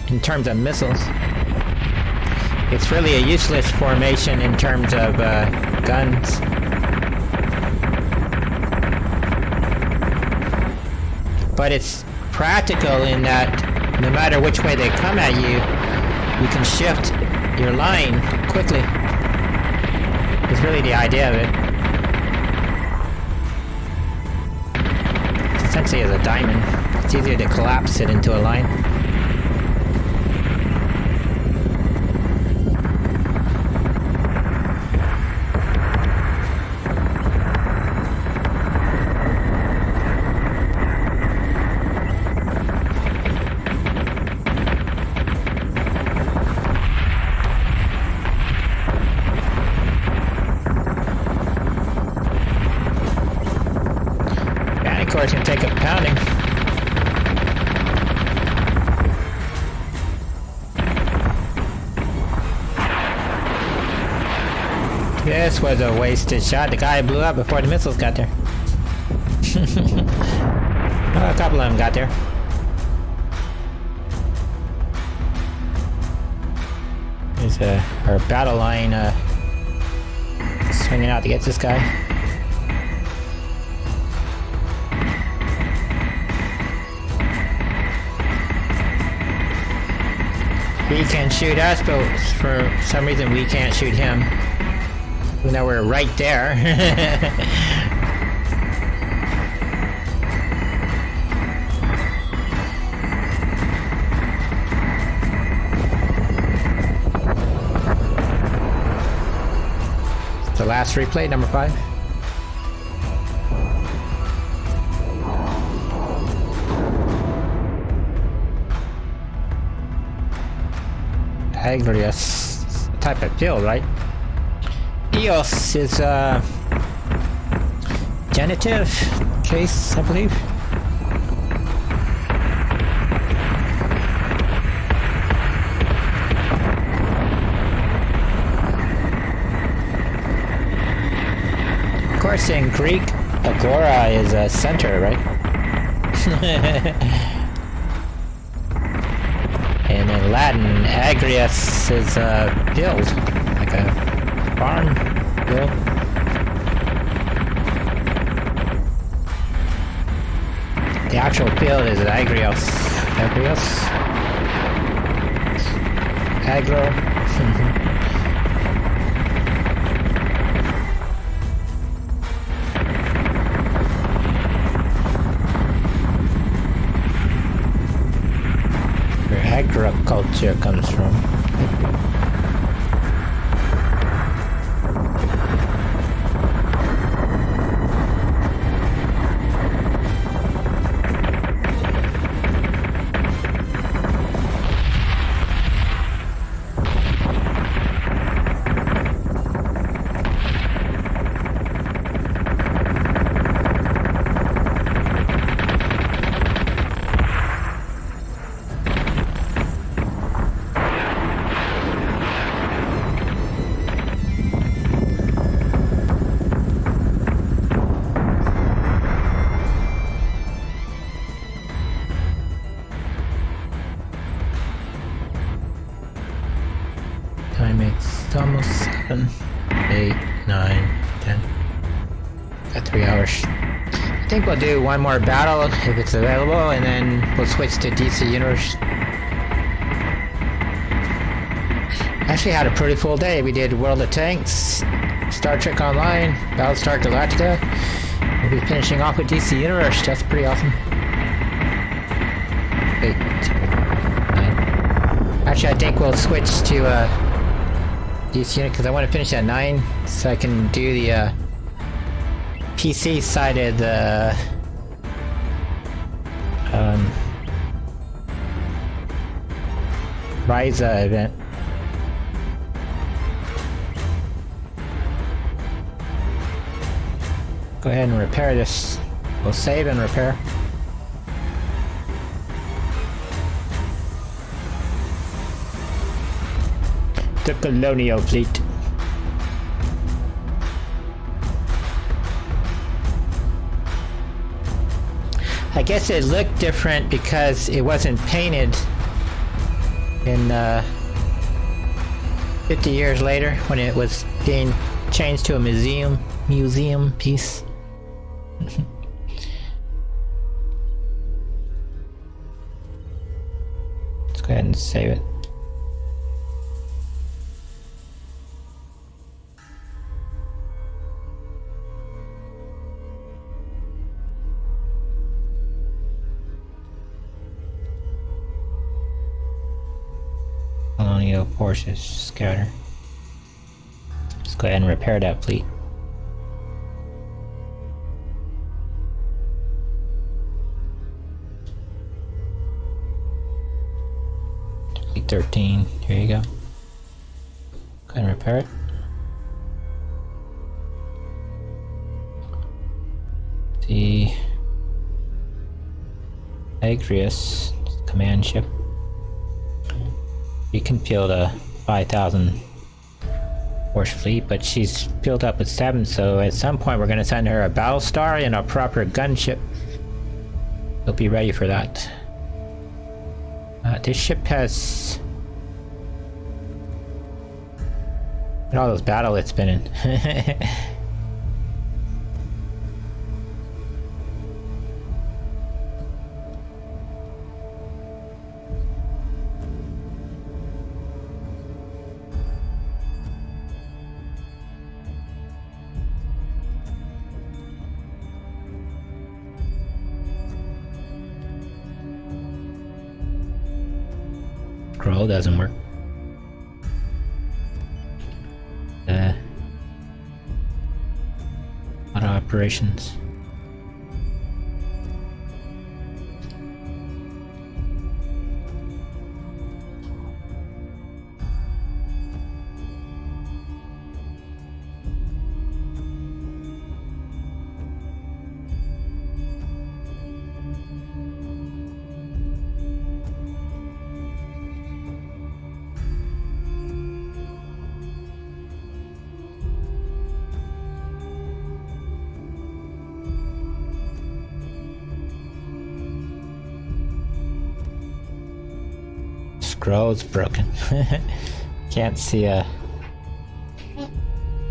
In terms of missiles. It's really a useless formation in terms of guns. But it's practical in that no matter which way they come at you, you can shift your line quickly. Is really the idea of it. It's essentially as a diamond. It's easier to collapse it into a line. Of course, can take a pounding. This was a wasted shot. The guy blew up before the missiles got there. Well, a couple of them got there. There's our battle line swinging out to get this guy. He can shoot us, but for some reason we can't shoot him. Even though we're right there. The Last replay, number 5. Agrius type of build, right? Eos is genitive case, I believe. Of course, in Greek, agora is a center, right? And in Latin, agrius is a build, like a farm build. The actual build is agrios. Agrios? Agro. Agriculture comes from. It's almost 7, 8, 9, 10. Got 3 hours. I think we'll do one more battle if it's available, and then we'll switch to DC Universe. Actually had a pretty full day. We did World of Tanks, Star Trek Online, Battlestar Galactica. We'll be finishing off with DC Universe. That's pretty awesome. 8, 9. Actually, I think we'll switch to DC Unit because I want to finish at 9 so I can do the PC sided Ryza event. Go ahead and repair this. We'll save and repair. The Colonial fleet. I guess it looked different because it wasn't painted in 50 years later when it was being changed to a museum piece. Let's go ahead and save it. Colonial forces scatter. Let's go ahead and repair that fleet. Fleet 13, here you go. Go ahead and repair it. The Agrius command ship. You can build a 5,000 horse fleet, but she's built up with 7, so at some point we're going to send her a battle star and a proper gunship. We'll be ready for that. This ship has... Look at all those battles it's been in. Scroll doesn't work. operations. Scroll's broken. Can't see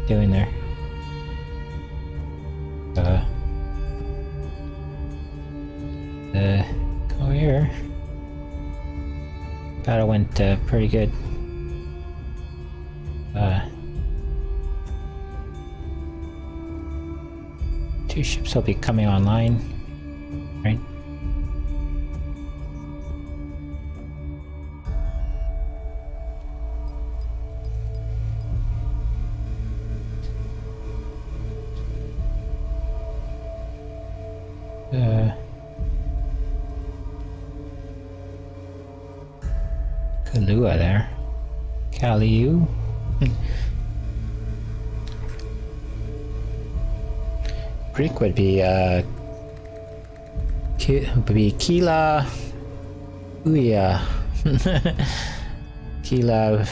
doing there. Go here. Battle went pretty good. Two ships will be coming online, right? Kalua there. Kaliu. Greek would be Kila Uya. Kilavia.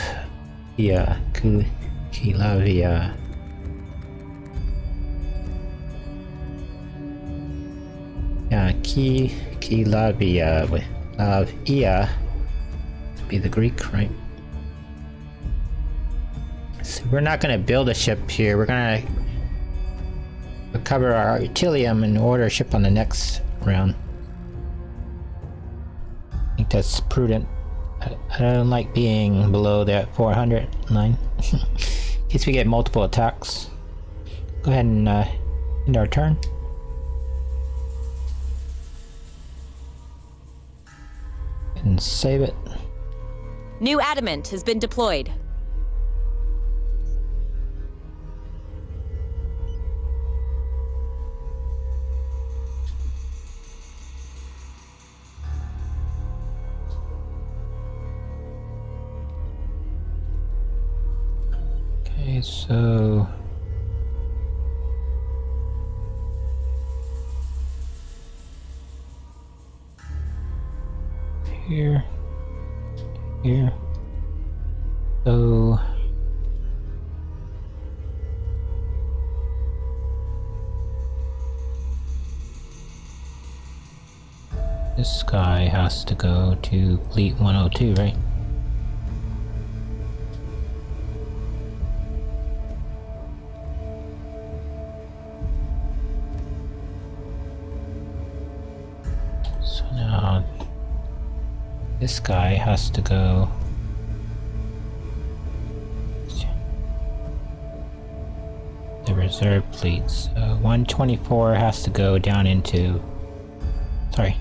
Kilavia. Yeah, Kilavia. Lavia. Be the Greek, right? So we're not going to build a ship here. We're going to recover our artillery and order a ship on the next round. I think that's prudent. I don't like being below that 400 line. In case we get multiple attacks. Go ahead and end our turn. And save it. New adamant has been deployed. Okay, so here. So this guy has to go to Fleet 102, right? So now this guy has to go the reserve fleet. So 124 has to go down into, sorry,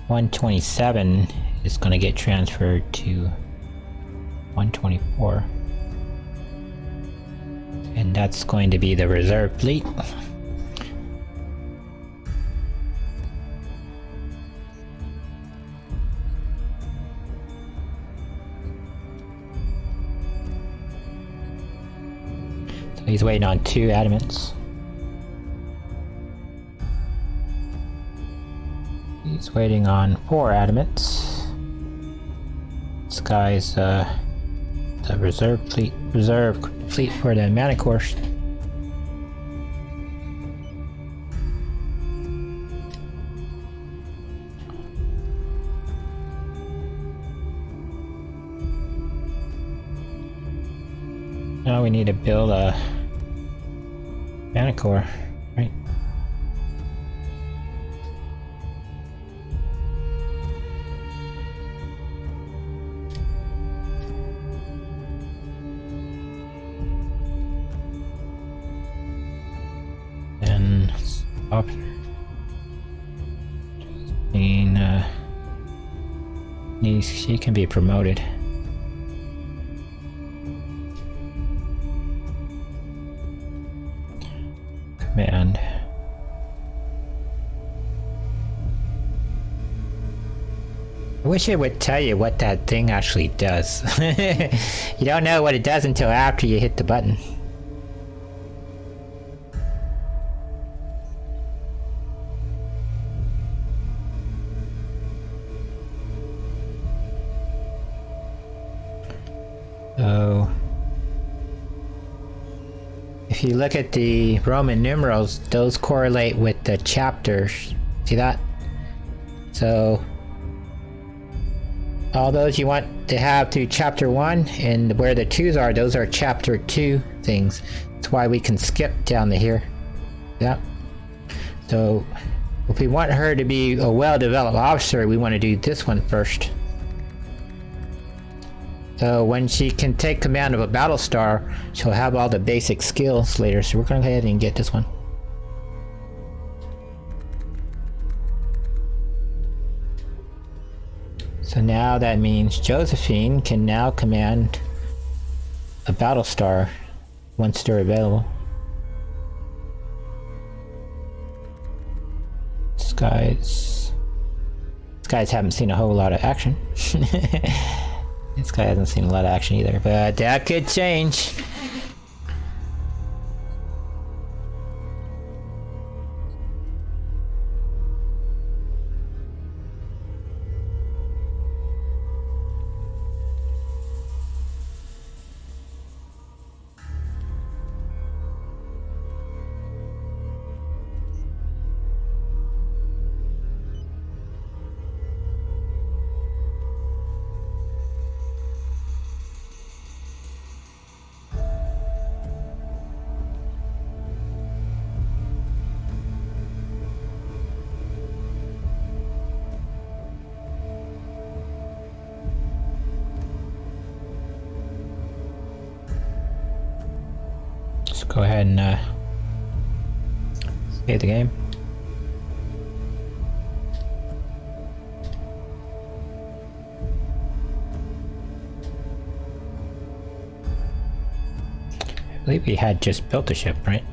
127 is going to get transferred to 124, and that's going to be the reserve fleet. He's waiting on 2 adamants. He's waiting on 4 adamants. This guy's the reserve fleet for the Manicore. Now we need to build a Manicore, right? Then stop. She can be promoted. wish it would tell you what that thing actually does. You don't know what it does until after you hit the button. So, if you look at the Roman numerals, those correlate with the chapters. See that? So, all those you want to have to chapter 1, and where the 2s are, those are chapter 2 things. That's why we can skip down to here. Yeah. So, if we want her to be a well-developed officer, we want to do this one first. So when she can take command of a battle star, she'll have all the basic skills later. So we're going to go ahead and get this one. So now that means Josephine can now command a battle star once they're available. These guys haven't seen a whole lot of action. This guy hasn't seen a lot of action either, but that could change. Go ahead and save the game. I believe we had just built the ship, right?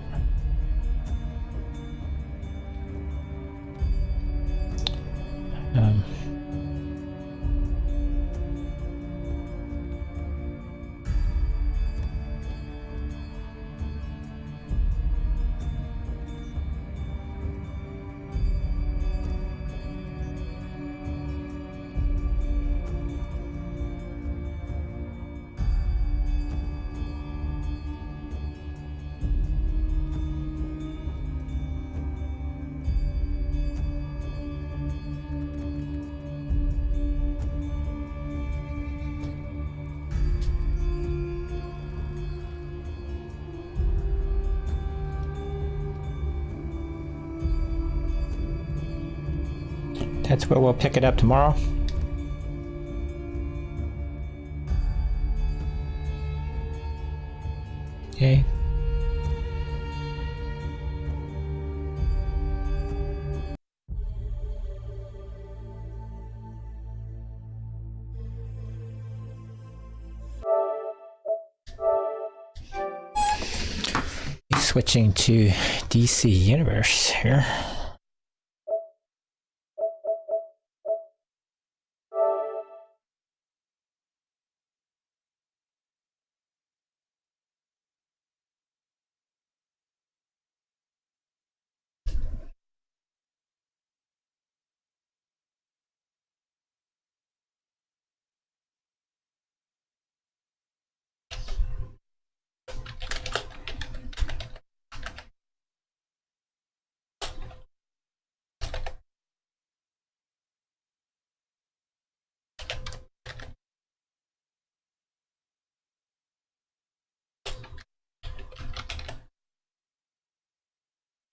That's where we'll pick it up tomorrow. Okay. Switching to DC Universe here.